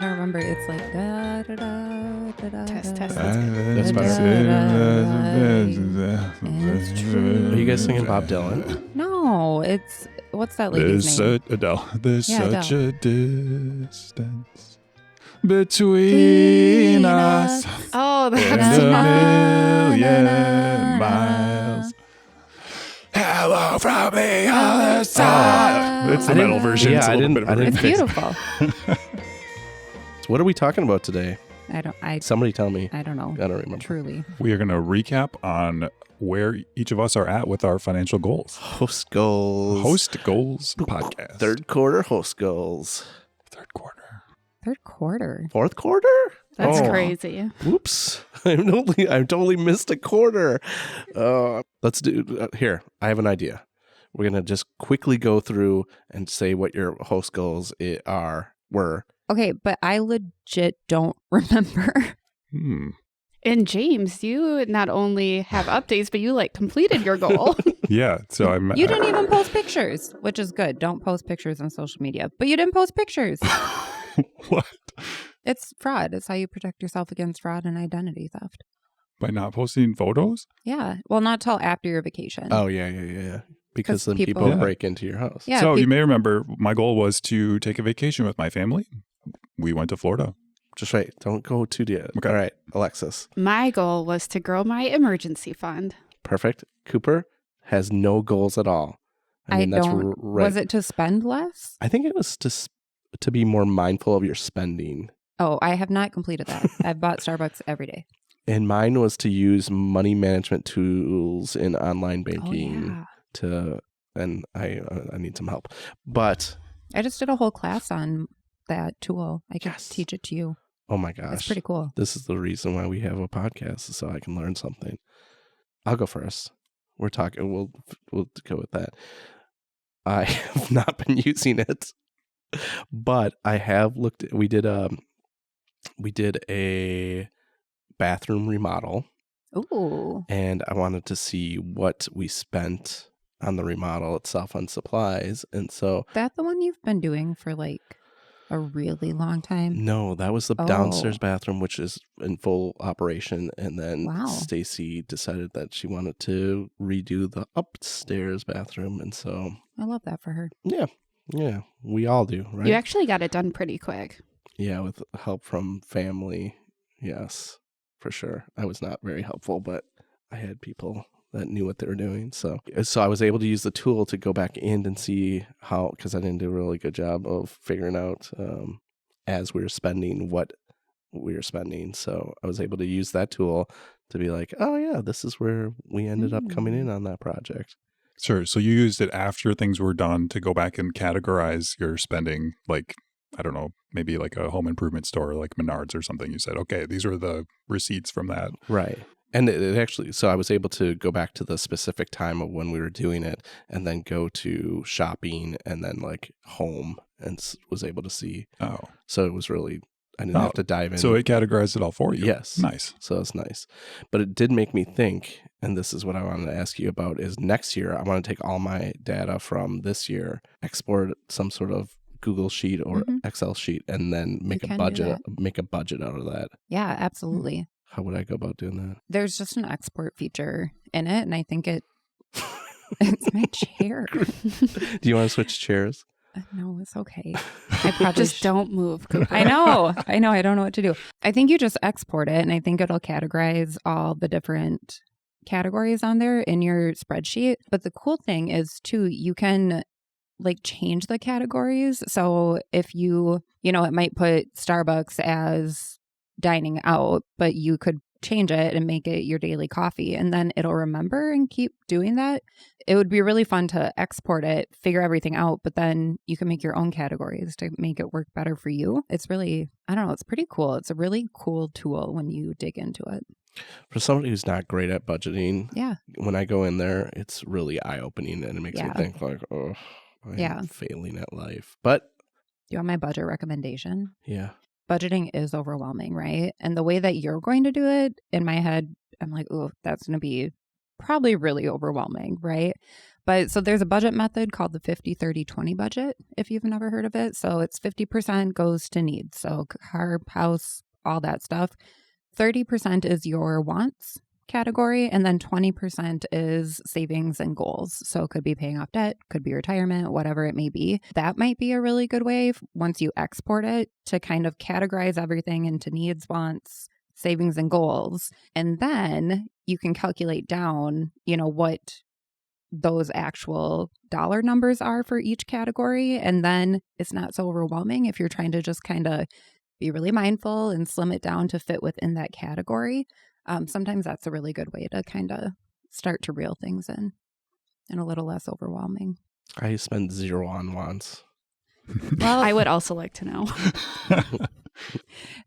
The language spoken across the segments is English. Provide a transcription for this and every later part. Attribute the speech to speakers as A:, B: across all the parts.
A: don't remember. It's like da da da da da.
B: Test, test.
C: That's
A: It's true.
C: Are you guys singing Bob Dylan?
A: No, it's what's that lady's name?
C: Adele. There's
A: Yeah,
C: such
A: Adele.
C: a distance between us
B: Oh,
C: and
B: that's
C: a million miles. Hello from the other side. It's the
A: I
C: metal
A: didn't-
C: version.
B: yeah,
C: It's a
B: I
C: little
B: didn't-
C: bit of
B: I
C: a
B: didn't
A: It's
B: fix it.
A: beautiful.
B: So what are we talking about today?
A: I
B: Somebody tell me.
A: don't know.
B: I don't remember.
A: Truly.
C: We are going to recap on where each of us are at with our financial goals.
B: Host goals.
C: Host Goals podcast.
B: Third quarter host goals.
C: Third quarter.
A: Third quarter.
B: Fourth quarter?
D: That's
B: Oh.
D: crazy.
B: Whoops. I totally missed a quarter. Let's do here. I have an idea. We're going to just quickly go through and say what your host goals were.
A: Okay, but I legit don't remember.
D: And James, you not only have updates, but you completed your goal.
C: Yeah. So I'm.
A: You didn't even post pictures, which is good. Don't post pictures on social media. But you didn't post pictures.
C: What?
A: It's fraud. It's how you protect yourself against fraud and identity theft.
C: By not posting photos?
A: Yeah. Well, not till after your vacation.
B: Oh, yeah. Because
A: 'Cause
B: then
A: people-
B: people
C: Yeah.
B: break into your house.
A: Yeah,
C: So
A: peop-
C: you may remember my goal was to take a vacation with my family. We went to Florida.
B: Just right. Don't go too deep.
C: Okay.
B: All right, Alexis.
D: My goal was to grow my emergency fund.
B: Perfect. Cooper has no goals at all.
A: I
B: that's
A: don't.
B: right.
A: Was it to spend less?
B: I think it was to be more mindful of your spending.
A: Oh, I have not completed that. I've bought Starbucks every day.
B: And mine was to use money management tools in online
A: Oh,
B: banking
A: yeah.
B: and I need some help. But
A: I just did a whole class on that tool. I could
B: Yes.
A: teach it to you.
B: oh my gosh.
A: It's pretty cool.
B: This is the reason why we have a podcast, is so I can learn something. I'll go first. We're talking. We'll go with that. I have not been using it, but I have looked. We did a bathroom remodel,
A: Ooh.
B: and I wanted to see what we spent on the remodel itself on supplies, and so
A: That the one you've been doing for a really long time?
B: no, that was the
A: Oh.
B: downstairs bathroom, which is in full operation. And then
A: Wow.
B: Stacy decided that she wanted to redo the upstairs bathroom. And so,
A: I love that for her.
B: yeah, we all do, right?
D: You actually got it done pretty quick.
B: Yeah, with help from family. Yes, for sure. I was not very helpful, but I had people that knew what they were doing. So I was able to use the tool to go back in and see how, because I didn't do a really good job of figuring out as we were spending what we were spending. So I was able to use that tool to be like, oh yeah, this is where we ended up coming in on that project.
C: Sure. So you used it after things were done to go back and categorize your spending, I don't know, maybe like a home improvement store like Menards or something. You said, okay, these are the receipts from that.
B: Right. And it actually, so I was able to go back to the specific time of when we were doing it and then go to shopping and then home and was able to see.
C: Oh.
B: So it was really, I didn't have to dive in.
C: So it categorized it all for you.
B: Yes.
C: Nice.
B: So it's nice. But it did make me think, and this is what I wanted to ask you about, is next year, I want to take all my data from this year, export some sort of Google sheet or Excel sheet, and then make a
A: can do
B: budget out of that.
A: Yeah, absolutely.
B: How would I go about doing that?
A: There's just an export feature in it, and I think it's my chair.
B: Do you want to switch chairs?
A: No, it's okay. I probably
D: Just don't move, Cooper.
A: I know. I don't know what to do. I think you just export it, and I think it'll categorize all the different categories on there in your spreadsheet. But the cool thing is, too, you can change the categories. So if it might put Starbucks as dining out, but you could change it and make it your daily coffee, and then it'll remember and keep doing that. It would be really fun to export it, figure everything out, but then you can make your own categories to make it work better for you. It's really, I don't know, it's pretty cool. It's a really cool tool when you dig into it.
B: For somebody who's not great at budgeting,
A: Yeah.
B: when I go in there, it's really eye-opening, and it makes me
A: Yeah.
B: think oh, I'm
A: Yeah.
B: failing at life. But
A: Do you want my budget recommendation?
B: yeah.
A: Budgeting is overwhelming, right? And the way that you're going to do it, in my head, I'm like, oh, that's going to be probably really overwhelming, right? But so there's a budget method called the 50-30-20 budget, if you've never heard of it. So it's 50% goes to needs. So car, house, all that stuff. 30% is your wants category, and then 20% is savings and goals. So it could be paying off debt, could be retirement, whatever it may be. That might be a really good way once you export it to kind of categorize everything into needs, wants, savings, and goals. And then you can calculate down, what those actual dollar numbers are for each category. And then it's not so overwhelming if you're trying to just kind of be really mindful and slim it down to fit within that category. Sometimes that's a really good way to kind of start to reel things in and a little less overwhelming.
B: I spend 0 on wants.
D: Well, I would also like to know.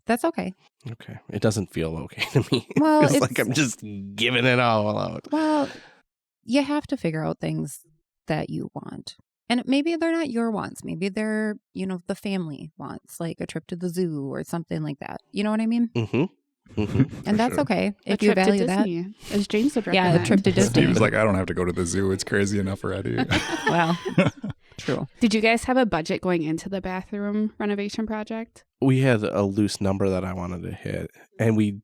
A: That's okay.
B: Okay. It doesn't feel okay to me.
A: Well,
B: it's like I'm just giving it all out.
A: Well, you have to figure out things that you want. And maybe they're not your wants. Maybe they're, the family wants, like a trip to the zoo or something like that. You know what I mean?
B: Mm-hmm. Mm-hmm.
A: And that's okay if
D: a
A: you
D: trip
A: value
D: to
A: that.
D: Disney, as James would recommend.
A: Yeah, a trip to Disney.
C: Steve's like, I don't have to go to the zoo. It's crazy enough already.
A: Well, true.
D: Did you guys have a budget going into the bathroom renovation project?
B: We had a loose number that I wanted to hit, and we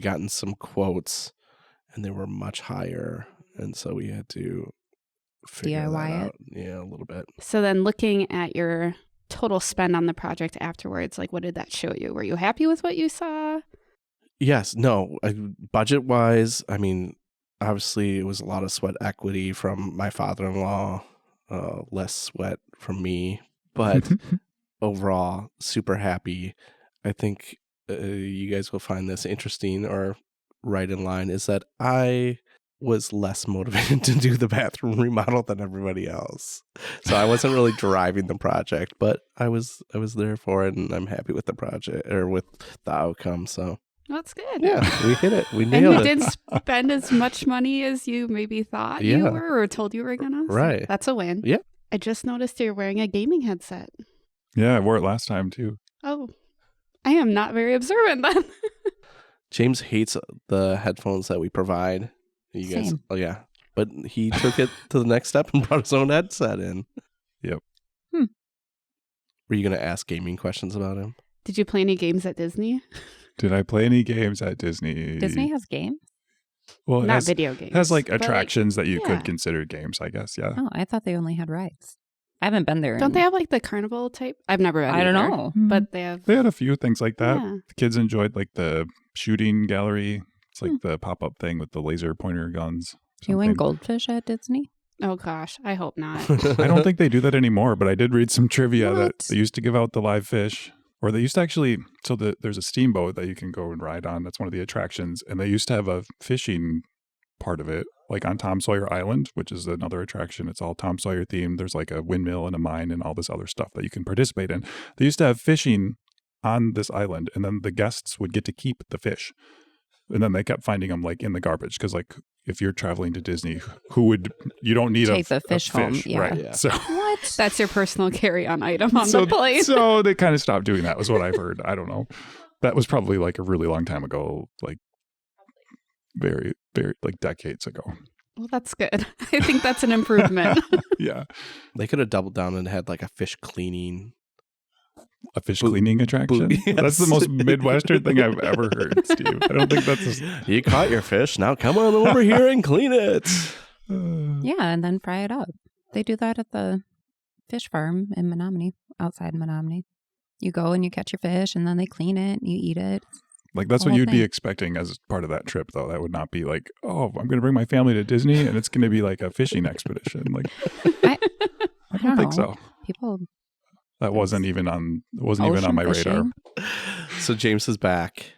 B: gotten some quotes, and they were much higher, and so we had to figure
A: DIY
B: that
A: it?
B: out. Yeah, a little bit.
D: So then looking at your total spend on the project afterwards, like what did that show you? Were you happy with what you saw?
B: Yes, no, budget wise, I mean, obviously it was a lot of sweat equity from my father-in-law, less sweat from me, but overall, super happy. I think you guys will find this interesting or right in line is that I was less motivated to do the bathroom remodel than everybody else. So I wasn't really driving the project, but I was there for it, and I'm happy with the project or with the outcome. So
D: That's good.
B: yeah, we hit it. We
D: And
B: nailed
D: you
B: it.
D: did spend as much money as you maybe thought you
B: Yeah.
D: were or told you were gonna. So
B: Right.
D: that's a win.
B: Yep.
D: I just noticed you're wearing a gaming headset.
C: Yeah, I wore it last time too.
D: Oh, I am not very observant then.
B: James hates the headphones that we provide. You guys,
A: Same.
B: oh yeah, but he took it to the next step and brought his own headset in.
C: Yep.
B: Were you going to ask gaming questions about him?
D: Did you play any games at Disney?
C: Did I play any games at Disney?
A: Disney has games?
C: Well, it
D: Not
C: has,
D: video games.
C: it has like
D: but,
C: attractions that you
D: yeah.
C: could consider games, I guess. Yeah.
A: Oh, I thought they only had rides. I haven't been there.
D: Don't they have like the carnival type? I've never been.
A: I don't
D: either,
A: know.
D: But they have.
C: They had a few things like that.
D: Yeah.
C: The kids enjoyed like the shooting gallery. It's like the pop-up thing with the laser pointer guns.
A: Do you win
C: something.
A: goldfish at Disney?
D: Oh gosh, I hope not.
C: I don't think they do that anymore, but I did read some trivia that
A: What?
C: they used to give out the live fish, or they used to actually, there's a steamboat that you can go and ride on. That's one of the attractions. And they used to have a fishing part of it, like on Tom Sawyer Island, which is another attraction. It's all Tom Sawyer themed. There's like a windmill and a mine and all this other stuff that you can participate in. They used to have fishing on this island, and then the guests would get to keep the fish. And then they kept finding them like in the garbage because like if you're traveling to Disney, you don't need
A: Take
C: a
A: the fish
C: a
A: home, yeah.
C: right?
B: Yeah.
C: So
A: What?
D: That's your personal carry-on item on the plane.
C: so they kind of stopped doing that, was what I've heard. I don't know. That was probably like a really long time ago, like very, very like decades ago.
D: Well, that's good. I think that's an improvement.
C: Yeah.
B: They could have doubled down and had like a fish cleaning.
C: A fish
B: Boot-
C: cleaning attraction?
B: boot-
C: That's the
B: yes.
C: most Midwestern thing I've ever heard, Steve. I don't think that's
B: You caught your fish. Now come on over here and clean it.
A: Yeah, and then fry it up. They do that at the fish farm in Menominee, outside Menominee. You go and you catch your fish, and then they clean it, and you eat it.
C: like that's
A: The
C: what
A: whole
C: you'd be
A: thing.
C: expecting as part of that trip, though. That would not be like, oh, I'm going to bring my family to Disney and it's going to be like a fishing expedition. Like,
A: I
C: I don't think
A: know.
C: so.
A: People,
C: That wasn't even on my
A: ocean
C: radar.
A: fishing?
B: So James is back.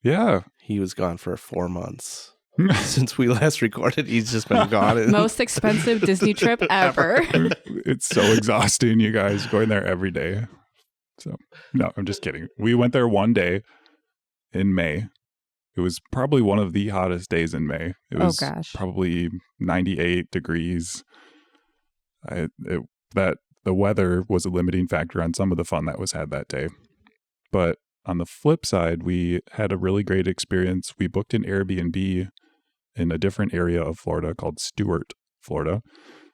C: Yeah.
B: He was gone for 4 months. Since we last recorded, he's just been gone.
D: Most expensive Disney trip ever.
C: It's so exhausting, you guys, going there every day. So, no, I'm just kidding. We went there one day in May. It was probably one of the hottest days in May. It was
A: gosh.
C: probably 98 degrees. The weather was a limiting factor on some of the fun that was had that day. But on the flip side, we had a really great experience. We booked an Airbnb in a different area of Florida called Stewart, Florida.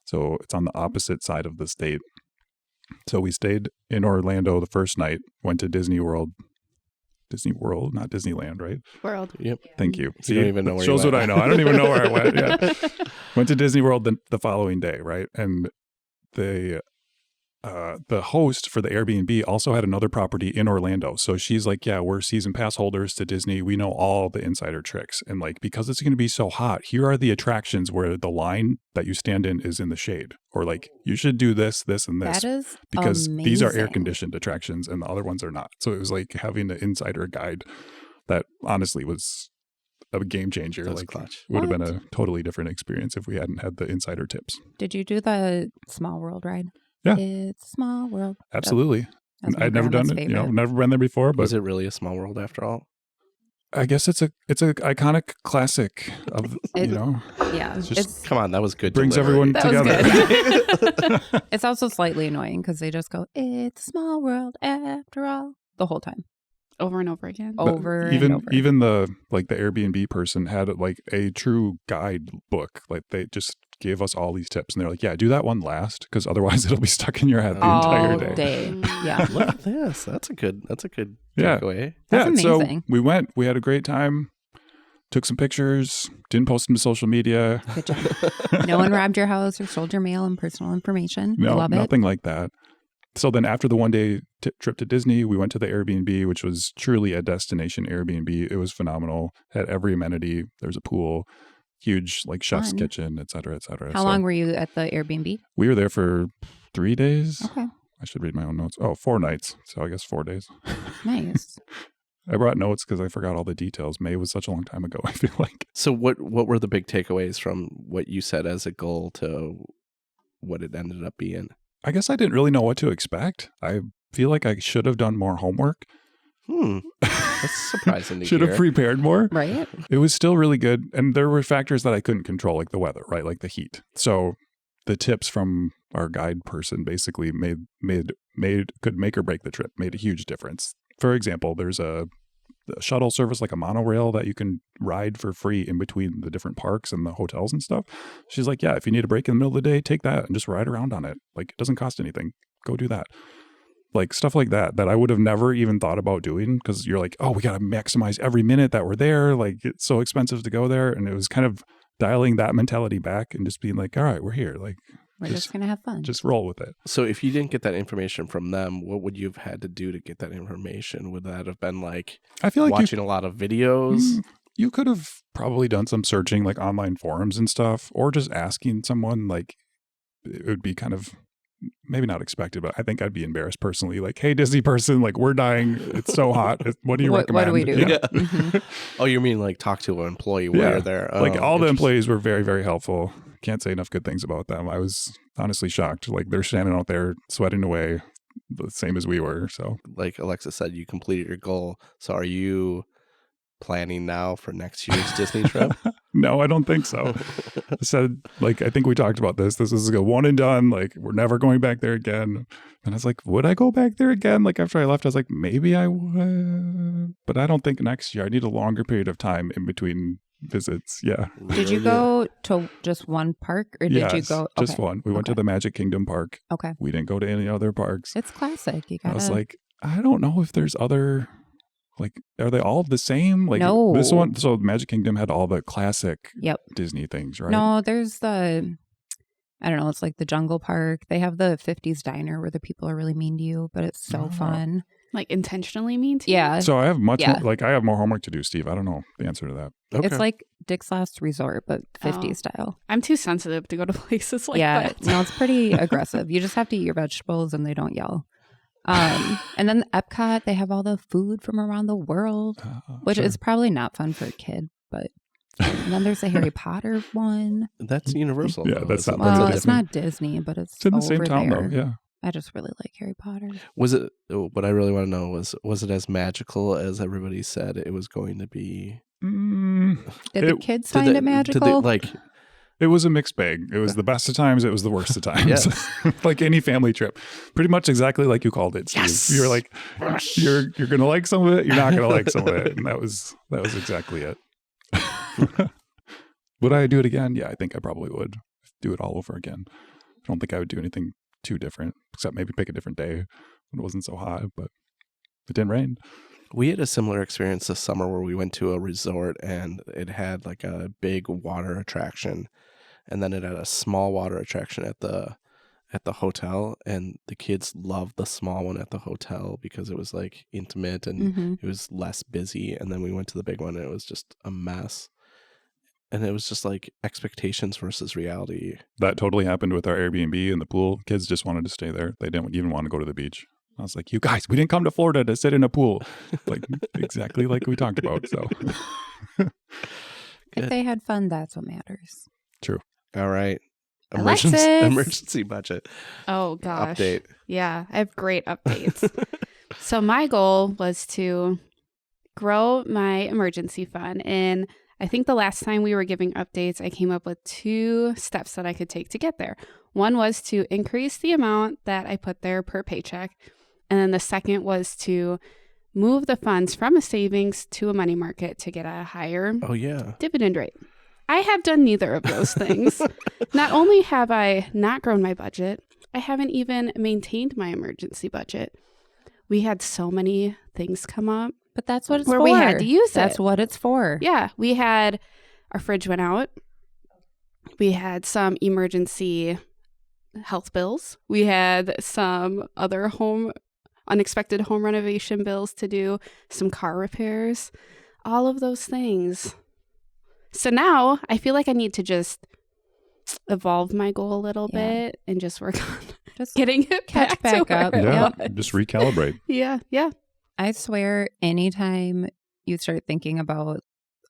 C: So it's on the opposite side of the state. So we stayed in Orlando the first night, went to Disney World, not Disneyland, right?
D: World.
B: Yep.
C: Thank you.
B: You don't even know where
C: shows
B: you went.
C: what I know. I don't even know where I went. Yeah. Went to Disney World the following day, right? And the host for the Airbnb also had another property in Orlando. So she's like, yeah, we're season pass holders to Disney. We know all the insider tricks. And like, because it's going to be so hot, here are the attractions where the line that you stand in is in the shade. Or like, you should do this, this, and this.
A: That is
C: because these are air
A: amazing.
C: conditioned attractions and the other ones are not. So it was like having an insider guide that honestly was a game changer.
B: That's
C: like
B: clutch.
C: would have been a totally different experience if we hadn't had the insider tips.
A: Did you do the Small World ride?
C: Yeah.
A: It's a small world.
C: Absolutely.
A: That's my
C: I'd never done
A: grandma's
C: it,
A: favorite.
C: never been there before, but
B: Was it really a small world after all?
C: I guess it's a iconic classic of,
A: Yeah.
C: it's just
A: It's
B: Come on, that was good.
C: brings
B: delivery.
C: everyone
A: That was
C: together.
A: it's also slightly annoying because they just go, "It's a small world after all," the whole time,
D: Over and over again.
C: But
A: over
C: even
A: and over.
C: even the Airbnb person had like a true guide book. Like they just gave us all these tips and they're like, yeah, do that one last because otherwise it'll be stuck in your head the
A: all
C: entire day.
A: Yeah.
B: Look at this. That's a good
C: Yeah.
B: takeaway.
A: That's
C: So
A: amazing.
C: we went, we had a great time, took some pictures, didn't post them to social media.
A: Good job. No one robbed your house or stole your mail and personal information.
C: No,
A: Love it.
C: nothing like that. So then after the 1-day trip to Disney, we went to the Airbnb, which was truly a destination Airbnb. It was phenomenal. Had every amenity. There's a pool, huge like chef's
A: Fun.
C: kitchen, et cetera, et cetera.
A: How long were you at the Airbnb?
C: We were there for 3 days.
A: Okay.
C: I should read my own notes. Oh, 4 nights. So I guess 4 days.
A: Nice.
C: I brought notes because I forgot all the details. May was such a long time ago, I feel like.
B: So what were the big takeaways from what you said as a goal to what it ended up being?
C: I guess I didn't really know what to expect. I feel like I should have done more homework.
B: That's surprising to
C: Should
B: hear.
C: have prepared more.
A: Right?
C: It was still really good. And there were factors that I couldn't control, like the weather, right? Like the heat. So the tips from our guide person basically could make or break the trip, made a huge difference. For example, there's a shuttle service, like a monorail that you can ride for free in between the different parks and the hotels and stuff. She's like, yeah, if you need a break in the middle of the day, take that and just ride around on it. Like it doesn't cost anything. Go do that. Like stuff like that I would have never even thought about doing because you're like, oh, we got to maximize every minute that we're there. Like it's so expensive to go there. And it was kind of dialing that mentality back and just being like, all right, we're here. Like
A: We're just going to have fun.
C: just roll with it.
B: So if you didn't get that information from them, what would you have had to do to get that information? Would that have been like
C: I feel like
B: watching a lot of videos?
C: you could have probably done some searching like online forums and stuff, or just asking someone. Like it would be kind of maybe not expected, but I think I'd be embarrassed personally. Like, hey, Disney person, like we're dying. It's so hot. What do you recommend?
A: What do we do?
C: Yeah.
A: Mhm.
B: Oh, you mean like talk to an employee while
C: Yeah.
B: you're there?
C: Like
B: Oh,
C: all the
B: interesting.
C: employees were very, very helpful. Can't say enough good things about them. I was honestly shocked. Like they're standing out there sweating away the same as we were. So
B: Like Alexa said, you completed your goal. So are you planning now for next year's Disney trip?
C: no, I don't think so. I said, like, I think we talked about this. This is a one and done. Like, we're never going back there again. And I was like, would I go back there again? Like, after I left, I was like, maybe I would. But I don't think next year. I need a longer period of time in between visits. Yeah.
A: Did you go to just one park or did you
C: Yes,
A: go?
C: just
A: okay.
C: one. We went to
A: Okay.
C: the Magic Kingdom park.
A: Okay.
C: We didn't go to any other parks.
A: It's classic. You
C: I
A: gotta.
C: was like, I don't know if there's other, like, are they all the same? Like,
A: No.
C: this one, so Magic Kingdom had all the classic
A: Yep.
C: Disney things, right?
A: No, there's the. I don't know. It's like the Jungle Park. They have the 50s diner where the people are really mean to you, but it's so
C: Oh.
A: fun.
D: Like intentionally mean to you?
A: Yeah.
C: So I have
A: Yeah.
C: I have more homework to do, Steve. I don't know the answer to that.
B: Okay.
A: It's like Dick's Last Resort, but 50s
D: Oh.
A: style.
D: I'm too sensitive to go to places like
A: yeah.
D: that.
A: No, it's pretty aggressive. You just have to eat your vegetables and they don't yell. And then Epcot, they have all the food from around the world, which
C: Sure.
A: is probably not fun for a kid, but. And then there's the Harry Potter one.
B: That's Universal.
C: Yeah,
B: though,
C: that's
B: isn't
C: not-
B: it?
A: Well,
C: Disney.
A: it's not Disney, but
C: It's in the same
A: over
C: town,
A: there.
C: though. Yeah.
A: I just really like Harry Potter.
B: Was it? What I really want to know was it as magical as everybody said it was going to be?
C: Mm,
A: Did the
C: It-
A: kids
B: Did
A: find
B: they-
A: it
B: Did
A: magical?
B: they, like,
C: it was a mixed bag. It was the best of times. It was the worst of times.
B: Yes.
C: Like any family trip. Pretty much exactly like you called it, Steve.
B: Yes.
C: You're like, you're gonna like some of it. You're not gonna like some of it. And that was exactly it. Would I do it again? Yeah, I think I probably would do it all over again. I don't think I would do anything too different, except maybe pick a different day when it wasn't so hot, but it didn't rain.
B: We had a similar experience this summer where we went to a resort and it had like a big water attraction, and then it had a small water attraction at the hotel, and the kids loved the small one at the hotel because it was like intimate and it was less busy. And then we went to the big one and it was just a mess. And it was just like expectations versus reality.
C: That totally happened with our Airbnb and the pool. Kids just wanted to stay there. They didn't even want to go to the beach. I was like, you guys, we didn't come to Florida to sit in a pool. Like exactly like we talked about. So
A: if they had fun, that's what matters.
C: True.
B: All right.
D: Alexis!
B: Emergency budget.
D: Oh, gosh.
B: Update.
D: Yeah, I have great updates. So my goal was to grow my emergency fund. And I think the last time we were giving updates, I came up with 2 steps that I could take to get there. One was to increase the amount that I put there per paycheck. And then the second was to move the funds from a savings to a money market to get a higher dividend rate. I have done neither of those things. Not only have I not grown my budget, I haven't even maintained my emergency budget. We had so many things come up.
A: But that's what it's
D: where
A: for.
D: We had to use
A: That's what it's for.
D: Yeah. We had, our fridge went out. We had some emergency health bills. We had some other unexpected home renovation bills to do, some car repairs, all of those things. So now I feel like I need to just evolve my goal a little bit and just work on just getting it
A: catch back up.
C: Yeah, just recalibrate.
D: Yeah.
A: I swear, anytime you start thinking about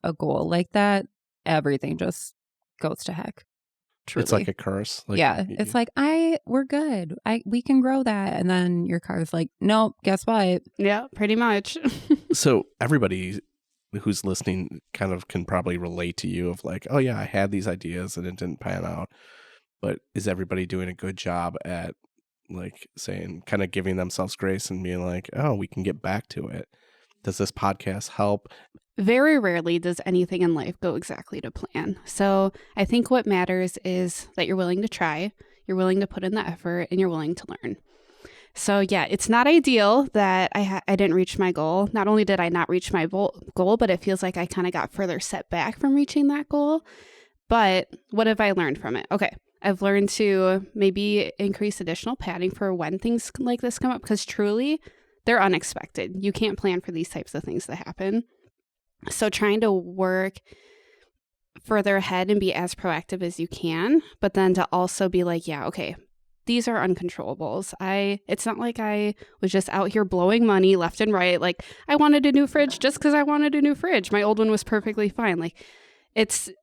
A: a goal like that, everything just goes to heck. Truly.
B: It's like a curse. Like,
A: it's like, we're good. We can grow that. And then your car's like, nope, guess what?
D: Yeah, pretty much.
B: So everybody who's listening kind of can probably relate to you of like, oh yeah, I had these ideas and it didn't pan out. But is everybody doing a good job at like saying, kind of giving themselves grace and being like, oh, we can get back to it? Does this podcast help?
D: Very rarely does anything in life go exactly to plan. So I think what matters is that you're willing to try, you're willing to put in the effort, and you're willing to learn. So yeah, it's not ideal that I didn't reach my goal. Not only did I not reach my goal, but it feels like I kind of got further set back from reaching that goal. But what have I learned from it? Okay, I've learned to maybe increase additional padding for when things like this come up, because truly, they're unexpected. You can't plan for these types of things to happen. So trying to work further ahead and be as proactive as you can, but then to also be like, yeah, okay, these are uncontrollables. It's not like I was just out here blowing money left and right. Like, I wanted a new fridge just because I wanted a new fridge. My old one was perfectly fine. Like,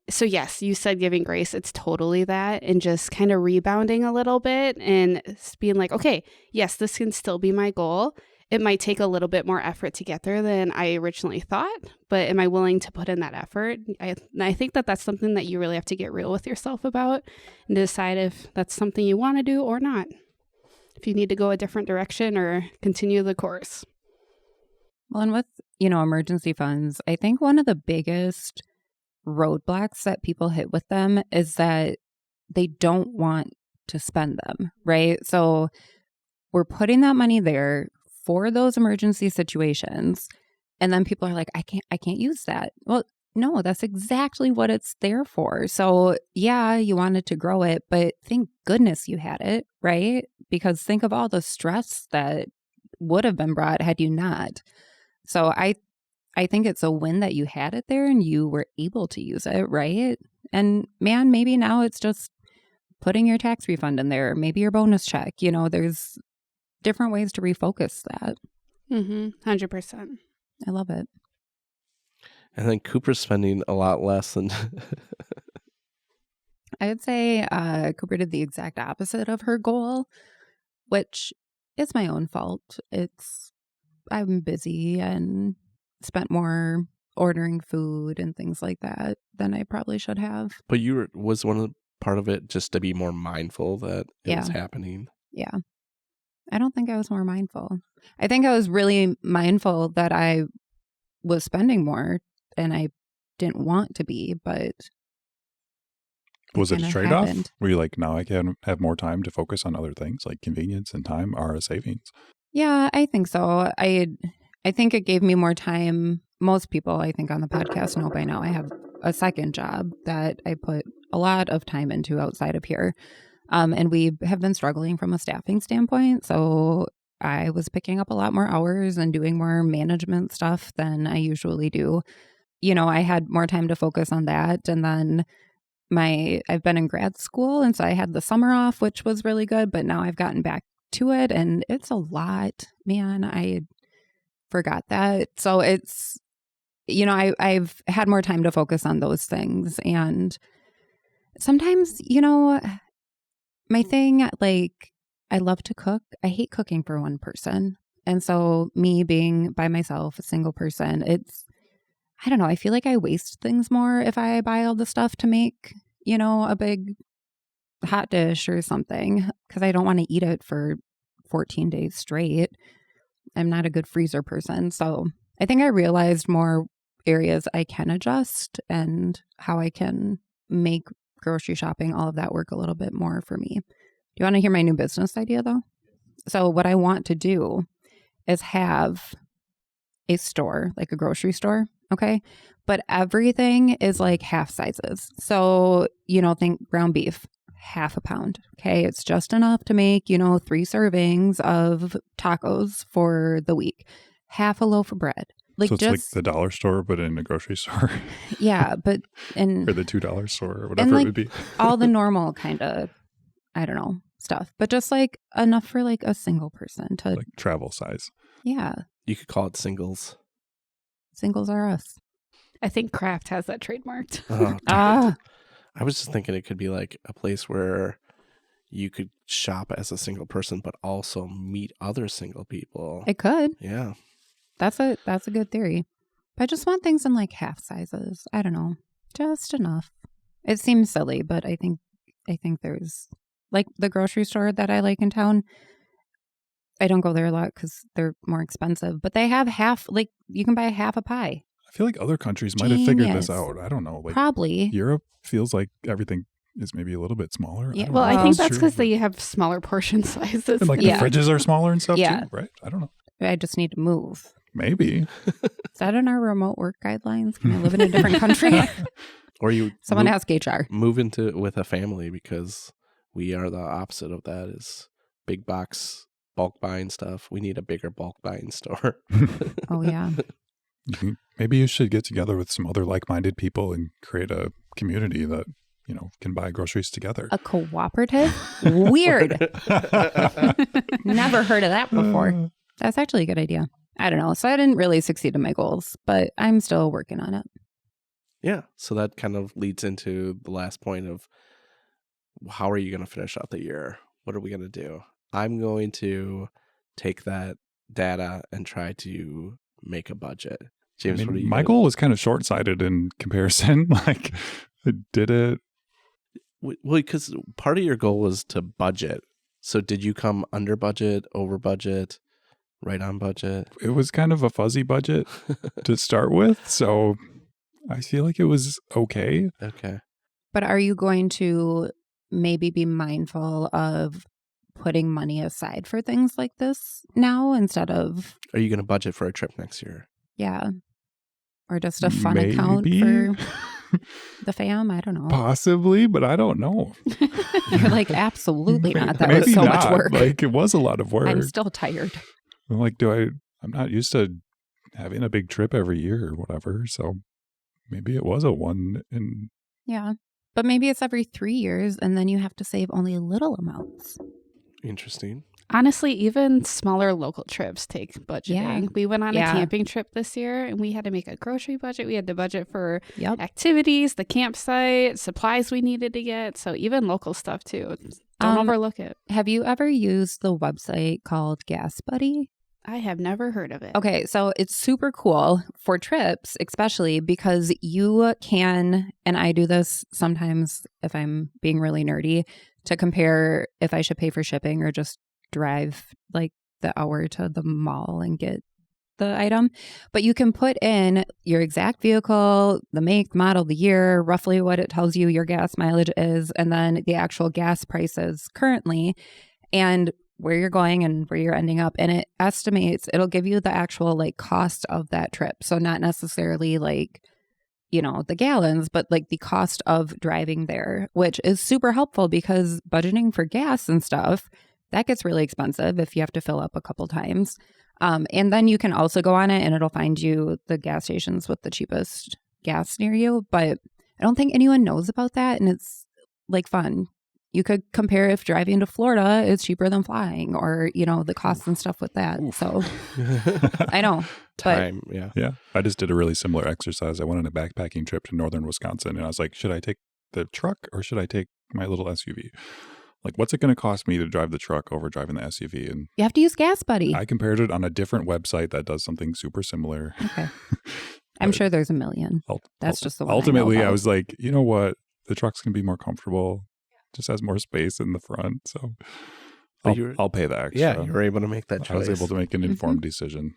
D: so yes, you said giving grace. It's totally that. And just kind of rebounding a little bit and being like, okay, yes, this can still be my goal. It might take a little bit more effort to get there than I originally thought, but am I willing to put in that effort? I think that that's something that you really have to get real with yourself about and decide if that's something you want to do or not. If you need to go a different direction or continue the course.
A: Well, and with, emergency funds, I think one of the biggest roadblocks that people hit with them is that they don't want to spend them, right? So we're putting that money there for those emergency situations. And then people are like, I can't use that. Well, no, that's exactly what it's there for. So yeah, you wanted to grow it, but thank goodness you had it, right? Because think of all the stress that would have been brought had you not. So I think it's a win that you had it there and you were able to use it, right? And man, maybe now it's just putting your tax refund in there, maybe your bonus check. There's different ways to refocus that.
D: 100%.
A: I love it.
B: And then Cooper's spending a lot less than...
A: I would say Cooper did the exact opposite of her goal, which is my own fault. I'm busy and spent more ordering food and things like that than I probably should have.
B: But was one of the part of it just to be more mindful that it was happening?
A: Yeah. I don't think I was more mindful. I think I was really mindful that I was spending more and I didn't want to be, but
C: Was it a
A: kinda
C: trade-off?
A: happened.
C: Were you like, now I can have more time to focus on other things, like convenience and time are a savings?
A: Yeah, I think so. I think it gave me more time. Most people, I think, on the podcast know by now I have a second job that I put a lot of time into outside of here. And we have been struggling from a staffing standpoint. So I was picking up a lot more hours and doing more management stuff than I usually do. You know, I had more time to focus on that. And then I've been in grad school. And so I had the summer off, which was really good. But now I've gotten back to it and it's a lot, man. I forgot that. So it's, you know, I've had more time to focus on those things. And sometimes, you know, my thing, like, I love to cook. I hate cooking for one person. And so me being by myself, a single person, I don't know, I feel like I waste things more if I buy all the stuff to make, you know, a big hot dish or something, because I don't want to eat it for 14 days straight. I'm not a good freezer person. So I think I realized more areas I can adjust and how I can make grocery shopping, all of that work a little bit more for me. Do you want to hear my new business idea though? So what I want to do is have a store, like a grocery store. Okay. But everything is like half sizes. So, you know, think ground beef, half a pound. Okay. It's just enough to make, you know, 3 servings of tacos for the week, half a loaf of bread. Like,
C: so it's
A: just
C: like the dollar store, but in a grocery store.
A: Yeah. But, and
C: or the $2 store or whatever
A: like,
C: it would be.
A: all the normal kind of, I don't know, stuff, but just like enough for like a single person to
C: like travel size.
A: Yeah.
B: You could call it singles.
A: Singles are us.
D: I think Kraft has that trademarked.
B: Oh,
A: Ah,
B: I was just thinking it could be like a place where you could shop as a single person, but also meet other single people.
A: it could.
B: Yeah.
A: That's a good theory. But I just want things in like half sizes. I don't know. Just enough. It seems silly, but I think there's like the grocery store that I like in town. I don't go there a lot because they're more expensive, but they have half, like you can buy half a pie.
C: I feel like other countries might have figured this
A: Genius.
C: out. I don't know. Like
A: Probably.
C: Europe feels like everything is maybe a little bit smaller.
A: Yeah,
C: don't
D: Well,
C: know
D: I
C: if
D: think
C: that's
D: that's
C: true,
D: because they have smaller portion sizes.
C: and like
A: Yeah.
C: the fridges are smaller and stuff
A: Yeah.
C: too, right? I don't know.
A: I just need to move.
C: Maybe.
A: Is that in our remote work guidelines? Can I live in a different country?
B: Or you
A: Someone
B: move,
A: ask HR.
B: move into with a family, because we are the opposite of that, is big box bulk buying stuff. We need a bigger bulk buying store.
A: Oh, yeah.
C: Maybe you should get together with some other like-minded people and create a community that, you know, can buy groceries together.
A: A cooperative? Weird. Never heard of that before. That's actually a good idea. I don't know. So I didn't really succeed in my goals, but I'm still working on it.
B: Yeah. So that kind of leads into the last point of how are you going to finish out the year? What are we going to do? I'm going to take that data and try to make a budget. James, what are you
C: my
B: gonna
C: goal was kind of short-sighted in comparison. Like, did it?
B: Well, because part of your goal was to budget. So did you come under budget, over budget, right on budget?
C: It was kind of a fuzzy budget to start with, so I feel like it was okay.
B: Okay.
A: But are you going to maybe be mindful of putting money aside for things like this now instead of,
B: Are you going to budget for a trip next year?
A: yeah, or just a fun account for the fam? I don't know.
C: Possibly, but I don't know.
A: You're like, absolutely not. That
C: Maybe
A: was so
C: not.
A: much work.
C: Like, it was a lot of work.
A: I'm still tired.
C: I'm like, I'm not used to having a big trip every year or whatever. So maybe it was a one in.
A: Yeah. But maybe it's every 3 years and then you have to save only little amounts.
B: Interesting.
D: Honestly, even smaller local trips take budgeting.
A: Yeah.
D: We went on a
A: Yeah.
D: camping trip this year and we had to make a grocery budget. We had to budget for
A: Yep.
D: activities, the campsite, supplies we needed to get. So even local stuff too. Don't overlook it.
A: Have you ever used the website called Gas Buddy?
D: I have never heard of it.
A: Okay, so it's super cool for trips, especially because you can, and I do this sometimes if I'm being really nerdy, to compare if I should pay for shipping or just drive like the hour to the mall and get the item. But you can put in your exact vehicle, the make, model, the year, roughly what it tells you your gas mileage is, and then the actual gas prices currently, and where you're going and where you're ending up. And it estimates, it'll give you the actual like cost of that trip. So not necessarily like, you know, the gallons, but like the cost of driving there, which is super helpful because budgeting for gas and stuff, that gets really expensive if you have to fill up a couple times. And then you can also go on it and it'll find you the gas stations with the cheapest gas near you. But I don't think anyone knows about that. And it's like fun. You could compare if driving to Florida is cheaper than flying, or, you know, the costs and stuff with that.
C: Oof.
A: So I know.
B: Time, yeah.
C: Yeah. I just did a really similar exercise. I went on a backpacking trip to northern Wisconsin and I was like, should I take the truck or should I take my little SUV? Like, what's it going to cost me to drive the truck over driving the SUV? And
A: You have to use Gas Buddy.
C: I compared it on a different website that does something super similar.
A: Okay. I'm sure there's a million. That's just the one.
C: Ultimately,
A: I know
C: I
A: about.
C: was like, you know what? The truck's going to be more comfortable. Just has more space in the front. So
B: But
C: I'll pay the extra.
B: Yeah, you were able to make that choice.
C: I was able to make an informed decision.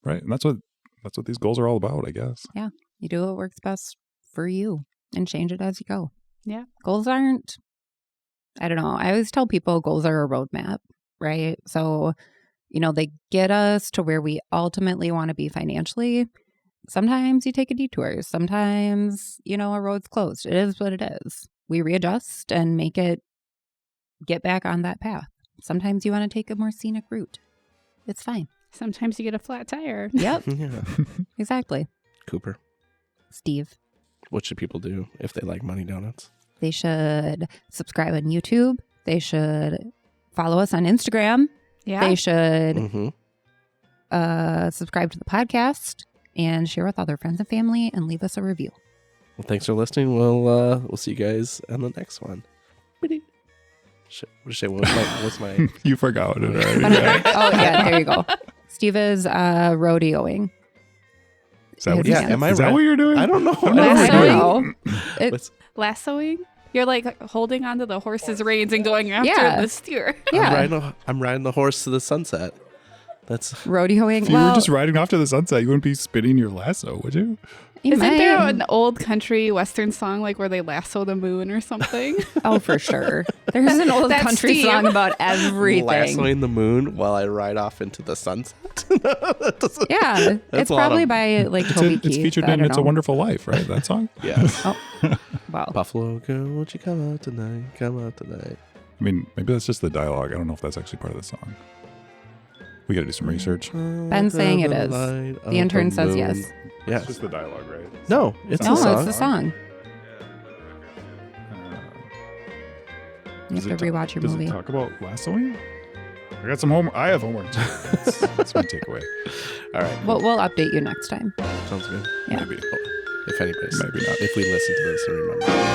C: Right. And that's what these goals are all about, I guess.
A: Yeah. You do what works best for you and change it as you go.
D: Yeah.
A: Goals aren't, I don't know. I always tell people goals are a roadmap, right? So, you know, they get us to where we ultimately want to be financially. Sometimes you take a detour. Sometimes, you know, a road's closed. It is what it is. We readjust and make it get back on that path. Sometimes you want to take a more scenic route. It's fine.
D: Sometimes you get a flat tire.
A: Yep,
B: Yeah.
A: exactly.
B: Cooper,
A: Steve,
B: what should people do if they like Money Donuts?
A: they should subscribe on YouTube. They should follow us on Instagram.
D: Yeah.
A: They should
B: Mm-hmm.
A: subscribe to the podcast and share with other friends and family and leave us a review.
B: Well, thanks for listening. We'll see you guys on the next one. What's my
C: You forgot it already.
A: Oh, yeah, there you go. Steve is rodeoing.
C: Is that, what,
A: Yeah,
B: am I
C: is that
B: right?
C: what you're doing?
B: I don't know.
C: don't know
A: I
C: what
A: don't
C: you're
A: know. It-
B: What's-
D: Lassoing? You're like holding onto the horse's reins and going after
A: Yeah.
D: the steer.
A: yeah,
B: I'm riding the horse to the sunset. That's
A: rodeoing.
C: If you
A: Well,
C: were just riding off to the sunset, you wouldn't be spinning your lasso, would you?
A: you
D: Isn't there
A: might.
D: an old country western song like where they lasso the moon or something?
A: Oh, for sure. There's an old
D: That's
A: country
D: Steve.
A: song about everything.
B: lassoing the moon while I ride off into the sunset. That doesn't-
A: Yeah, it's
B: a lot
A: probably
B: of-
A: by like Toby
C: It's
A: Keith.
C: featured
A: I
C: in
A: don't
C: It's a
A: know.
C: Wonderful Life, right? That song?
B: Yes.
A: Oh, wow.
B: Buffalo girl, won't you come out tonight? Come out tonight.
C: I mean, maybe that's just the dialogue. I don't know if that's actually part of the song. We got to do some research.
A: Ben's saying it is. The intern says yes.
B: Yes.
C: It's just the dialogue, right?
B: No, it's
A: No,
B: a song.
A: it's the song. You
C: Does
A: have
C: it
A: to rewatch your
C: Does
A: movie.
C: it talk about lassoing? I got some homework. I have homework too. That's my takeaway.
B: All right.
A: We'll update you next time.
B: Sounds good.
A: Yeah.
C: Maybe.
B: If anybody's,
C: Maybe not.
B: if we listen to this and remember.